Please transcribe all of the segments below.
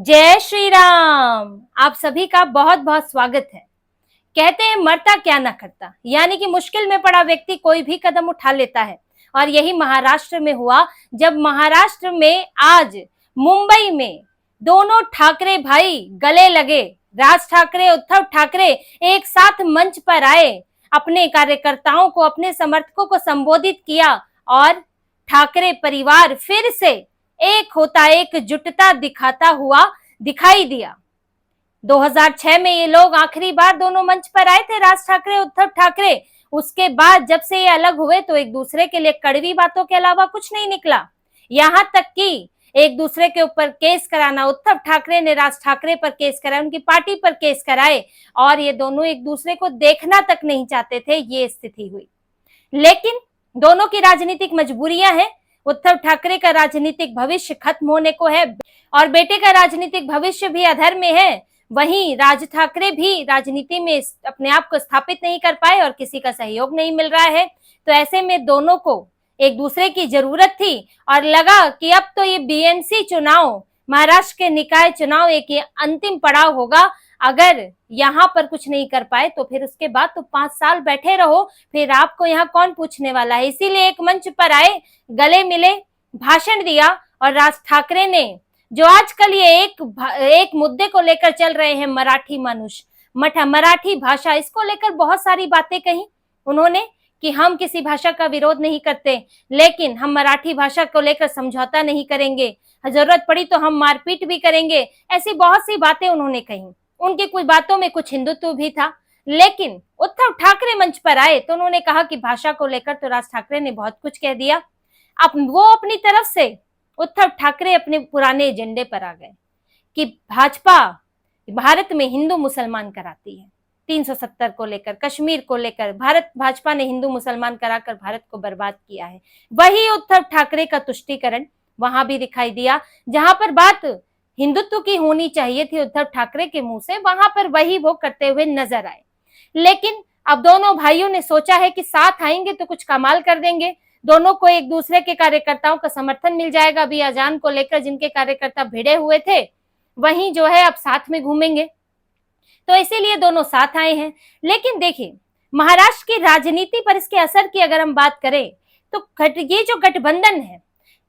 जय श्री राम। आप सभी का बहुत बहुत स्वागत है। कहते हैं मरता क्या ना करता, यानी कि मुश्किल में पड़ा व्यक्ति कोई भी कदम उठा लेता है। और यही महाराष्ट्र में हुआ, जब महाराष्ट्र में आज मुंबई में दोनों ठाकरे भाई गले लगे। राज ठाकरे, उद्धव ठाकरे एक साथ मंच पर आए, अपने कार्यकर्ताओं को, अपने समर्थकों को संबोधित किया और ठाकरे परिवार फिर से एक होता, एकजुटता दिखाता हुआ दिखाई दिया। 2006 में ये लोग आखिरी बार दोनों मंच पर आए थे, राज ठाकरे, उद्धव ठाकरे। उसके बाद जब से ये अलग हुए तो एक दूसरे के लिए कड़वी बातों के अलावा कुछ नहीं निकला। यहां तक कि एक दूसरे के ऊपर केस कराना, उद्धव ठाकरे ने राज ठाकरे पर केस कराए, उनकी पार्टी पर केस कराए, और ये दोनों एक दूसरे को देखना तक नहीं चाहते थे। ये स्थिति हुई। लेकिन दोनों की राजनीतिक मजबूरियां हैं। उद्धव ठाकरे का राजनीतिक भविष्य खत्म होने को है और बेटे का राजनीतिक भविष्य भी अधर में है। वहीं राज ठाकरे भी राजनीति में अपने आप को स्थापित नहीं कर पाए और किसी का सहयोग नहीं मिल रहा है। तो ऐसे में दोनों को एक दूसरे की जरूरत थी और लगा कि अब तो ये बीएमसी चुनाव, महाराष्ट्र के निकाय चुनाव एक ये अंतिम पड़ाव होगा। अगर यहाँ पर कुछ नहीं कर पाए तो फिर उसके बाद तो 5 साल बैठे रहो, फिर आपको यहाँ कौन पूछने वाला है। इसीलिए एक मंच पर आए, गले मिले, भाषण दिया। और राज ठाकरे ने जो आजकल ये एक मुद्दे को लेकर चल रहे हैं, मराठी मनुष्य, मराठी भाषा, इसको लेकर बहुत सारी बातें कही उन्होंने कि हम किसी भाषा का विरोध नहीं करते, लेकिन हम मराठी भाषा को लेकर समझौता नहीं करेंगे, जरूरत पड़ी तो हम मारपीट भी करेंगे। ऐसी बहुत सी बातें उन्होंने कही। उनकी कुछ बातों में कुछ हिंदुत्व भी था। लेकिन उद्धव ठाकरे मंच पर आए तो उन्होंने कहा कि भाषा को लेकर तो राज ठाकरे ने बहुत कुछ कह दिया। अब वो अपनी तरफ से, उद्धव ठाकरे अपने पुराने एजेंडे पर आ गए कि भाजपा भारत में हिंदू मुसलमान कराती है। 370 को लेकर, कश्मीर को लेकर भाजपा ने हिंदू मुसलमान कराकर भारत को बर्बाद किया है। वही उद्धव ठाकरे का तुष्टीकरण वहां भी दिखाई दिया। जहां पर बात हिंदुत्व की होनी चाहिए थी उद्धव ठाकरे के मुंह से, वहां पर वही वो करते हुए नजर आए। लेकिन अब दोनों भाइयों ने सोचा है कि साथ आएंगे तो कुछ कमाल कर देंगे। दोनों को एक दूसरे के कार्यकर्ताओं का समर्थन मिल जाएगा। अभी अजान को लेकर जिनके कार्यकर्ता भिड़े हुए थे, वहीं जो है अब साथ में घूमेंगे, तो इसीलिए दोनों साथ आए हैं। लेकिन देखिए, महाराष्ट्र की राजनीति पर इसके असर की अगर हम बात करें तो ये जो गठबंधन है,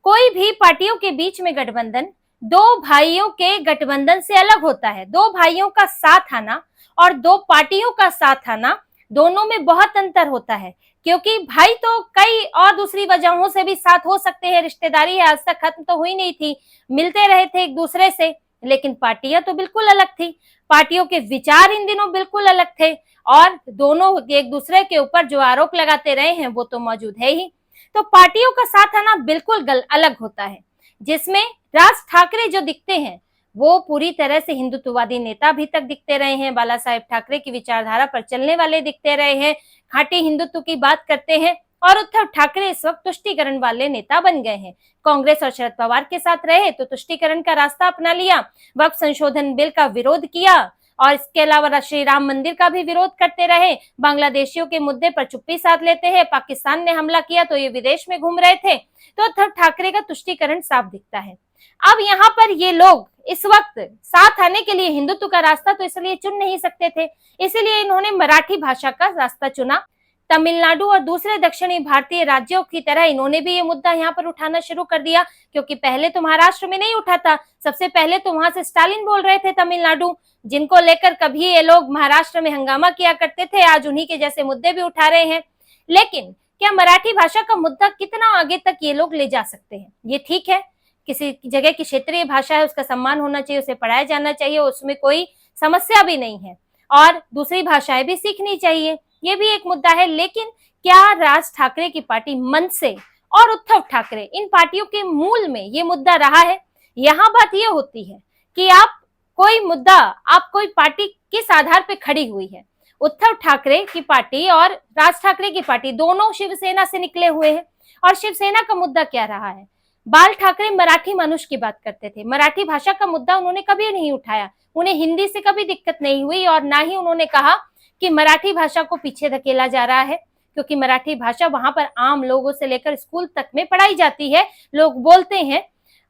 कोई भी पार्टियों के बीच में गठबंधन दो भाइयों के गठबंधन से अलग होता है। दो भाइयों का साथ आना और दो पार्टियों का साथ आना, दोनों में बहुत अंतर होता है। क्योंकि भाई तो कई और दूसरी वजहों से भी साथ हो सकते हैं, रिश्तेदारी है, आज तक खत्म तो हुई नहीं थी, मिलते रहे थे एक दूसरे से। लेकिन पार्टियां तो बिल्कुल अलग थी, पार्टियों के विचार इन दिनों बिल्कुल अलग थे, और दोनों एक दूसरे के ऊपर जो आरोप लगाते रहे हैं वो तो मौजूद है ही। तो पार्टियों का साथ आना बिल्कुल अलग होता है, जिसमें राज ठाकरे जो दिखते हैं वो पूरी तरह से हिंदुत्ववादी नेता अभी तक दिखते रहे हैं, बाला साहेब ठाकरे की विचारधारा पर चलने वाले दिखते रहे हैं, खाटी हिंदुत्व की बात करते हैं। और उद्धव ठाकरे इस वक्त तुष्टीकरण वाले नेता बन गए हैं। कांग्रेस और शरद पवार के साथ रहे तो तुष्टीकरण का रास्ता अपना लिया, वक्फ संशोधन बिल का विरोध किया, और इसके अलावा श्री राम मंदिर का भी विरोध करते रहे। बांग्लादेशियों के मुद्दे पर चुप्पी साध लेते हैं, पाकिस्तान ने हमला किया तो ये विदेश में घूम रहे थे। तो उद्धव ठाकरे का तुष्टीकरण साफ दिखता है। अब यहाँ पर ये लोग इस वक्त साथ आने के लिए हिंदुत्व का रास्ता तो इसलिए चुन नहीं सकते थे, इसलिए इन्होंने मराठी भाषा का रास्ता चुना। तमिलनाडु और दूसरे दक्षिणी भारतीय राज्यों की तरह इन्होंने भी ये मुद्दा यहाँ पर उठाना शुरू कर दिया, क्योंकि पहले तो महाराष्ट्र में नहीं उठा था। सबसे पहले तो वहां से स्टालिन बोल रहे थे तमिलनाडु, जिनको लेकर कभी ये लोग महाराष्ट्र में हंगामा किया करते थे, आज उन्हीं के जैसे मुद्दे भी उठा रहे हैं। लेकिन क्या मराठी भाषा का मुद्दा कितना आगे तक ये लोग ले जा सकते हैं? ये ठीक है, किसी जगह की क्षेत्रीय भाषा है, उसका सम्मान होना चाहिए, उसे पढ़ाया जाना चाहिए, उसमें कोई समस्या भी नहीं है, और दूसरी भाषाएं भी सीखनी चाहिए, ये भी एक मुद्दा है। लेकिन क्या राज ठाकरे की पार्टी मनसे और उद्धव ठाकरे, इन पार्टियों के मूल में ये मुद्दा रहा है? यहाँ बात ये होती है कि आप कोई मुद्दा, आप कोई पार्टी किस आधार पे खड़ी हुई है। उद्धव ठाकरे की पार्टी और राज ठाकरे की पार्टी दोनों शिवसेना से निकले हुए हैं, और शिवसेना का मुद्दा क्या रहा है? बाल ठाकरे मराठी मनुष्य की बात करते थे, मराठी भाषा का मुद्दा उन्होंने कभी नहीं उठाया, उन्हें हिंदी से कभी दिक्कत नहीं हुई, और ना ही उन्होंने कहा कि मराठी भाषा को पीछे धकेला जा रहा है, क्योंकि मराठी भाषा वहां पर आम लोगों से लेकर स्कूल तक में पढ़ाई जाती है, लोग बोलते हैं।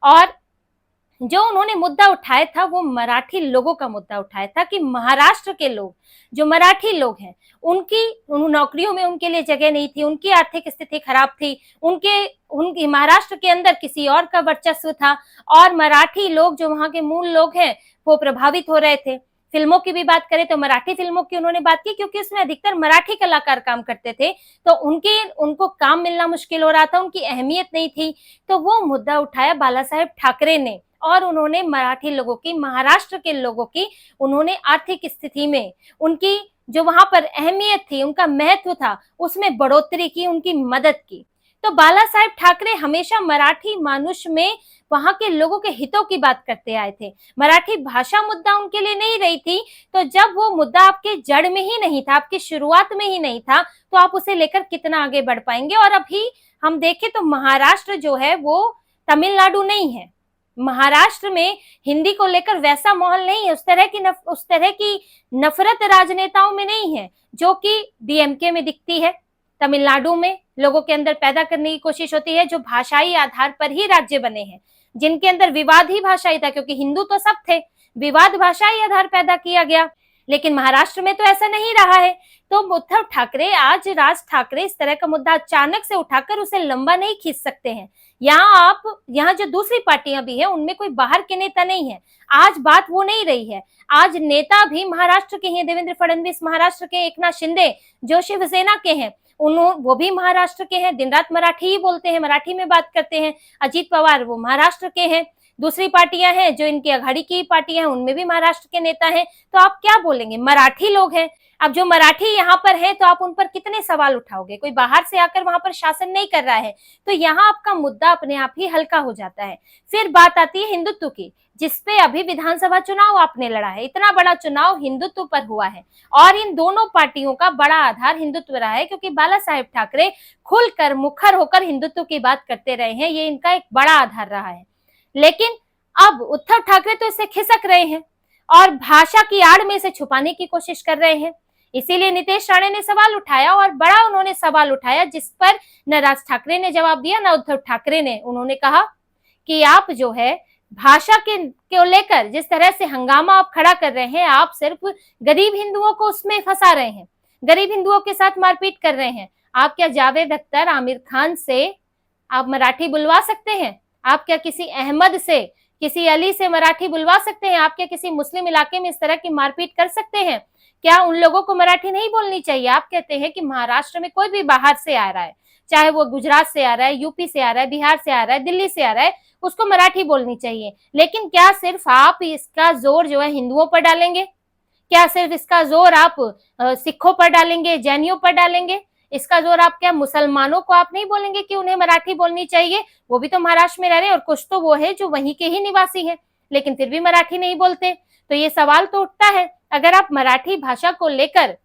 और जो उन्होंने मुद्दा उठाया था वो मराठी लोगों का मुद्दा उठाया था कि महाराष्ट्र के लोग, जो मराठी लोग हैं, उनकी नौकरियों में उनके लिए जगह नहीं थी, उनकी आर्थिक स्थिति खराब थी, उनकी महाराष्ट्र के अंदर किसी और का वर्चस्व था और मराठी लोग जो वहां के मूल लोग हैं वो प्रभावित हो रहे थे। फिल्मों की भी बात करें तो मराठी फिल्मों की उन्होंने बात की, क्योंकि उसमें अधिकतर मराठी कलाकार काम करते थे, तो उनको काम मिलना मुश्किल हो रहा था, उनकी अहमियत नहीं थी। तो वो मुद्दा उठाया बाला साहेब ठाकरे ने और उन्होंने मराठी लोगों की, महाराष्ट्र के लोगों की, उन्होंने आर्थिक स्थिति में उनकी जो वहां पर अहमियत थी, उनका महत्व था, उसमें बढ़ोतरी की, उनकी मदद की। तो बाला साहेब ठाकरे हमेशा मराठी मानुष में वहां के लोगों के हितों की बात करते आए थे। मराठी भाषा मुद्दा उनके लिए नहीं रही थी, तो जब वो मुद्दा आपके जड़ में ही नहीं था, आपकी शुरुआत में ही नहीं था, तो आप उसे लेकर कितना आगे बढ़ पाएंगे। और अभी हम देखें तो महाराष्ट्र जो है वो तमिलनाडु नहीं है। महाराष्ट्र में हिंदी को लेकर वैसा माहौल नहीं है, उस तरह की नफरत राजनेताओं में नहीं है जो कि डीएमके में दिखती है। तमिलनाडु में लोगों के अंदर पैदा करने की कोशिश होती है, जो भाषाई आधार पर ही राज्य बने हैं, जिनके अंदर विवाद ही भाषाई था, क्योंकि हिंदू तो सब थे, विवाद भाषाई आधार पैदा किया गया। लेकिन महाराष्ट्र में तो ऐसा नहीं रहा है। तो उद्धव ठाकरे, आज राज ठाकरे इस तरह का मुद्दा अचानक से उठाकर उसे लंबा नहीं खींच सकते हैं। यहाँ जो दूसरी पार्टियां भी हैं उनमें कोई बाहर के नेता नहीं है। आज बात वो नहीं रही है। आज नेता भी महाराष्ट्र के हैं, देवेंद्र फडणवीस महाराष्ट्र के, एकनाथ शिंदे जो शिवसेना के हैं वो भी महाराष्ट्र के हैं, दिन रात मराठी ही बोलते हैं, मराठी में बात करते हैं। अजीत पवार वो महाराष्ट्र के हैं। दूसरी पार्टियां हैं जो इनकी आघाड़ी की पार्टियां हैं, उनमें भी महाराष्ट्र के नेता हैं। तो आप क्या बोलेंगे, मराठी लोग हैं। अब जो मराठी यहाँ पर है तो आप उन पर कितने सवाल उठाओगे, कोई बाहर से आकर वहां पर शासन नहीं कर रहा है, तो यहाँ आपका मुद्दा अपने आप ही हल्का हो जाता है। फिर बात आती है हिंदुत्व की, जिसपे अभी विधानसभा चुनाव आपने लड़ा है। इतना बड़ा चुनाव हिंदुत्व पर हुआ है और इन दोनों पार्टियों का बड़ा आधार हिंदुत्व रहा है, क्योंकि बाला साहेब ठाकरे खुलकर मुखर होकर हिंदुत्व की बात करते रहे हैं, ये इनका एक बड़ा आधार रहा है। लेकिन अब उद्धव ठाकरे तो इससे खिसक रहे हैं और भाषा की आड़ में इसे छुपाने की कोशिश कर रहे हैं। इसीलिए नीतीश राणे ने सवाल उठाया और बड़ा उन्होंने सवाल उठाया, जिस पर न राज ठाकरे ने जवाब दिया न उद्धव ठाकरे ने। उन्होंने कहा कि आप जो है भाषा को लेकर जिस तरह से हंगामा आप खड़ा कर रहे हैं, आप सिर्फ गरीब हिंदुओं को उसमें फंसा रहे हैं, गरीब हिंदुओं के साथ मारपीट कर रहे हैं। आप क्या जावेद अख्तर, आमिर खान से आप मराठी बुलवा सकते हैं? आप क्या किसी अहमद से, किसी अली से मराठी बुलवा सकते हैं? आप क्या किसी मुस्लिम इलाके में इस तरह की मारपीट कर सकते हैं? क्या उन लोगों को मराठी नहीं बोलनी चाहिए? आप कहते हैं कि महाराष्ट्र में कोई भी बाहर से आ रहा है, चाहे वो गुजरात से आ रहा है, यूपी से आ रहा है, बिहार से आ रहा है, दिल्ली से आ रहा है, उसको मराठी बोलनी चाहिए। लेकिन क्या सिर्फ आप इसका जोर जो है हिंदुओं पर डालेंगे? क्या सिर्फ इसका जोर आप सिखों पर डालेंगे, जैनियों पर डालेंगे? इसका जोर आप क्या मुसलमानों को आप नहीं बोलेंगे कि उन्हें मराठी बोलनी चाहिए? वो भी तो महाराष्ट्र में रह रहे हैं और कुछ तो वो है जो वहीं के ही निवासी हैं, लेकिन फिर भी मराठी नहीं बोलते। तो ये सवाल तो उठता है, अगर आप मराठी भाषा को लेकर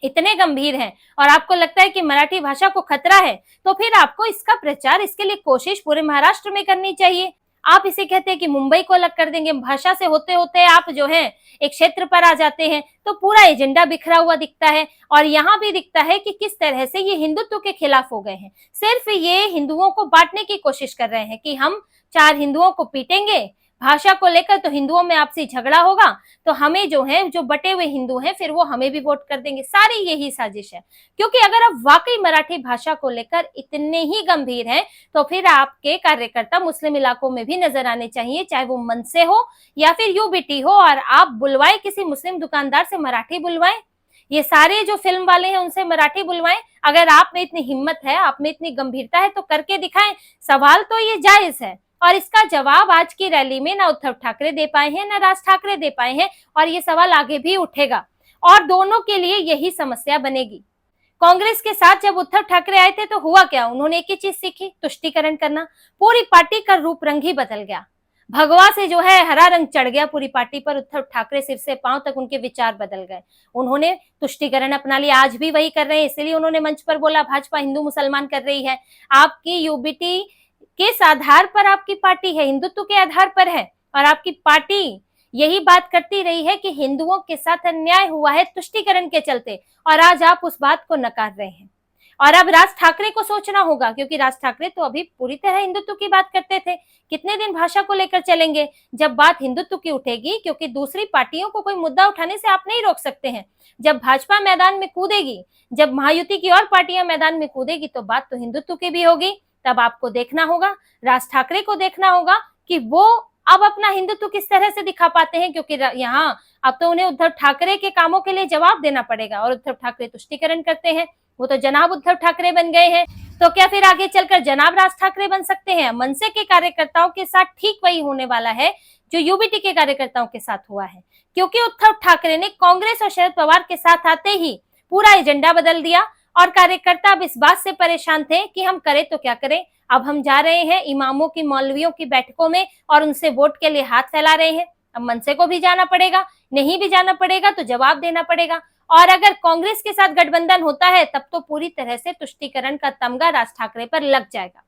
इतने गंभीर हैं और आपको लगता है कि मराठी भाषा को खतरा है, तो फिर आपको इसका प्रचार, इसके लिए कोशिश पूरे महाराष्ट्र में करनी चाहिए। आप इसे कहते हैं कि मुंबई को अलग कर देंगे, भाषा से होते होते आप जो है एक क्षेत्र पर आ जाते हैं, तो पूरा एजेंडा बिखरा हुआ दिखता है। और यहाँ भी दिखता है कि किस तरह से ये हिंदुत्व के खिलाफ हो गए हैं। सिर्फ ये हिंदुओं को बांटने की कोशिश कर रहे हैं कि हम 4 हिंदुओं को पीटेंगे, भाषा को लेकर तो हिंदुओं में आपसी झगड़ा होगा, तो हमें जो है, जो बटे हुए हिंदू हैं, फिर वो हमें भी वोट कर देंगे। सारी यही साजिश है। क्योंकि अगर आप वाकई मराठी भाषा को लेकर इतने ही गंभीर हैं, तो फिर आपके कार्यकर्ता मुस्लिम इलाकों में भी नजर आने चाहिए, चाहे वो मनसे हो या फिर यूबीटी हो, और आप बुलवाएं, किसी मुस्लिम दुकानदार से मराठी बुलवाएं, ये सारे जो फिल्म वाले हैं उनसे मराठी बुलवाएं। अगर आप में इतनी हिम्मत है, आप में इतनी गंभीरता है, तो करके दिखाएं। सवाल तो ये जायज है और इसका जवाब आज की रैली में ना उद्धव ठाकरे दे पाए हैं, ना राज ठाकरे दे पाए हैं, और ये सवाल आगे भी उठेगा और दोनों के लिए यही समस्या बनेगी। कांग्रेस के साथ जब उद्धव ठाकरे आए थे तो हुआ क्या? उन्होंने एक ही चीज सीखी, तुष्टीकरण करना। पूरी पार्टी का रूप रंग ही बदल गया। भगवा से जो है हरा रंग चढ़ गया पूरी पार्टी पर। उद्धव ठाकरे सिर से पांव तक उनके विचार बदल गए। उन्होंने तुष्टीकरण अपना लिया, आज भी वही कर रहे हैं। इसलिए उन्होंने मंच पर बोला भाजपा हिंदू मुसलमान कर रही है। आपकी यूबीटी किस आधार पर आपकी पार्टी है? हिंदुत्व के आधार पर है। और आपकी पार्टी यही बात करती रही है कि हिंदुओं के साथ अन्याय हुआ है तुष्टीकरण के चलते, और आज आप उस बात को नकार रहे हैं। और अब राज ठाकरे को सोचना होगा, क्योंकि राज ठाकरे तो अभी पूरी तरह हिंदुत्व की बात करते थे। कितने दिन भाषा को लेकर चलेंगे जब बात हिंदुत्व की उठेगी, क्योंकि दूसरी पार्टियों को कोई मुद्दा उठाने से आप नहीं रोक सकते हैं। जब भाजपा मैदान में कूदेगी, जब महायुति की और पार्टियां मैदान में कूदेगी, तो बात तो हिंदुत्व की भी होगी। तब आपको देखना होगा, राज ठाकरे को देखना होगा कि वो अब अपना हिंदुत्व किस तरह से दिखा पाते हैं, क्योंकि यहाँ अब तो उन्हें उद्धव ठाकरे के कामों के लिए जवाब देना पड़ेगा, और उद्धव ठाकरे तुष्टीकरण करते हैं, वो तो जनाब उद्धव ठाकरे बन गए हैं। तो क्या फिर आगे चलकर जनाब राज ठाकरे बन सकते हैं? मनसे के कार्यकर्ताओं के साथ ठीक वही होने वाला है जो यूबीटी के कार्यकर्ताओं के साथ हुआ है, क्योंकि उद्धव ठाकरे ने कांग्रेस और शरद पवार के साथ आते ही पूरा एजेंडा बदल दिया, और कार्यकर्ता अब इस बात से परेशान थे कि हम करें तो क्या करें। अब हम जा रहे हैं इमामों की, मौलवियों की बैठकों में और उनसे वोट के लिए हाथ फैला रहे हैं। अब मनसे को भी जाना पड़ेगा, नहीं भी जाना पड़ेगा तो जवाब देना पड़ेगा। और अगर कांग्रेस के साथ गठबंधन होता है तब तो पूरी तरह से तुष्टीकरण का तमगा राज ठाकरे पर लग जाएगा।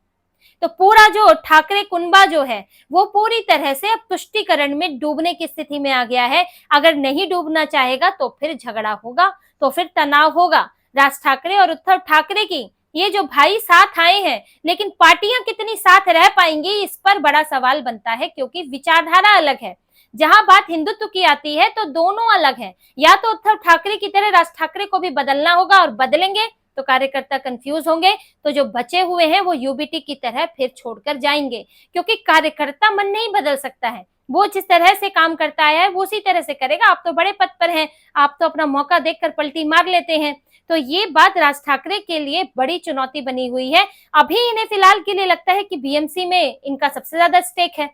तो पूरा जो ठाकरे कुनबा जो है वो पूरी तरह से अब तुष्टीकरण में डूबने की स्थिति में आ गया है। अगर नहीं डूबना चाहेगा तो फिर झगड़ा होगा, तो फिर तनाव होगा। राज ठाकरे और उद्धव ठाकरे की ये जो भाई साथ आए हैं, लेकिन पार्टियां कितनी साथ रह पाएंगी, इस पर बड़ा सवाल बनता है, क्योंकि विचारधारा अलग है। जहां बात हिंदुत्व की आती है तो दोनों अलग हैं। या तो उद्धव ठाकरे की तरह राज ठाकरे को भी बदलना होगा, और बदलेंगे तो कार्यकर्ता कंफ्यूज होंगे, तो जो बचे हुए हैं वो यूबीटी की तरह फिर छोड़कर जाएंगे, क्योंकि कार्यकर्ता मन नहीं बदल सकता है। वो जिस तरह से काम करता है वो उसी तरह से करेगा। आप तो बड़े पद पर हैं, आप तो अपना मौका देखकर पलटी मार लेते हैं। तो ये बात राज ठाकरे के लिए बड़ी चुनौती बनी हुई है। अभी इन्हें फिलहाल के लिए लगता है कि बीएमसी में इनका सबसे ज्यादा स्टेक है,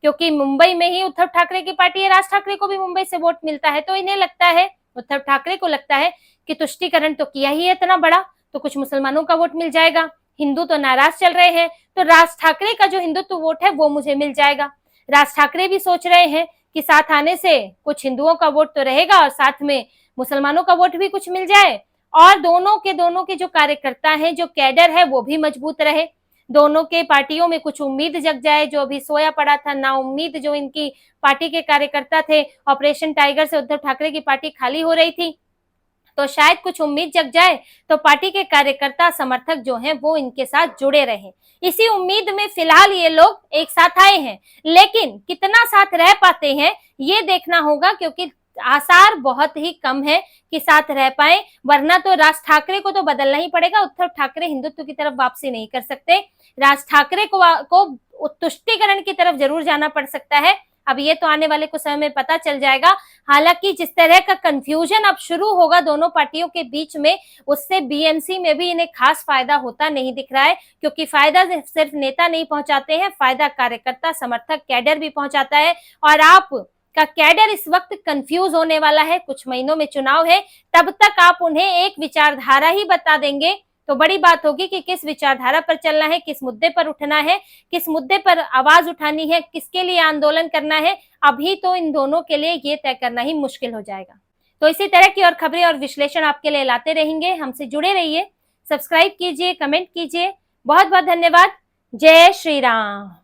क्योंकि मुंबई में ही उद्धव ठाकरे की पार्टी है, राज ठाकरे को भी मुंबई से वोट मिलता है। तो इन्हें लगता है, उद्धव ठाकरे को लगता है कि तुष्टीकरण तो किया ही है इतना बड़ा, तो कुछ मुसलमानों का वोट मिल जाएगा, हिंदू तो नाराज चल रहे हैं, तो राज ठाकरे का जो हिंदुत्व वोट है वो मुझे मिल जाएगा। राज ठाकरे भी सोच रहे हैं कि साथ आने से कुछ हिंदुओं का वोट तो रहेगा और साथ में मुसलमानों का वोट भी कुछ मिल जाए, और दोनों के जो कार्यकर्ता हैं, जो कैडर है वो भी मजबूत रहे, दोनों के पार्टियों में कुछ उम्मीद जग जाए। जो अभी सोया पड़ा था ना उम्मीद, जो इनकी पार्टी के कार्यकर्ता थे, ऑपरेशन टाइगर से उद्धव ठाकरे की पार्टी खाली हो रही थी, तो शायद कुछ उम्मीद जग जाए तो पार्टी के कार्यकर्ता समर्थक जो हैं वो इनके साथ जुड़े रहें। इसी उम्मीद में फिलहाल ये लोग एक साथ आए हैं, लेकिन कितना साथ रह पाते हैं ये देखना होगा, क्योंकि आसार बहुत ही कम है कि साथ रह पाए, वरना तो राज ठाकरे को तो बदलना ही पड़ेगा। उद्धव ठाकरे हिंदुत्व की तरफ वापसी नहीं कर सकते, राज ठाकरे को तुष्टीकरण की तरफ जरूर जाना पड़ सकता है। अब ये तो आने वाले कुछ समय में पता चल जाएगा। हालांकि जिस तरह का कंफ्यूजन अब शुरू होगा दोनों पार्टियों के बीच में, उससे बीएमसी में भी इन्हें खास फायदा होता नहीं दिख रहा है, क्योंकि फायदा सिर्फ नेता नहीं पहुंचाते हैं, फायदा कार्यकर्ता, समर्थक, कैडर भी पहुंचाता है। और आप का कैडर इस वक्त कंफ्यूज होने वाला है। कुछ महीनों में चुनाव है, तब तक आप उन्हें एक विचारधारा ही बता देंगे तो बड़ी बात होगी कि किस विचारधारा पर चलना है, किस मुद्दे पर उठना है, किस मुद्दे पर आवाज उठानी है, किसके लिए आंदोलन करना है। अभी तो इन दोनों के लिए ये तय करना ही मुश्किल हो जाएगा। तो इसी तरह की और खबरें और विश्लेषण आपके लिए लाते रहेंगे। हमसे जुड़े रहिए, सब्सक्राइब कीजिए, कमेंट कीजिए। बहुत बहुत धन्यवाद। जय श्री राम।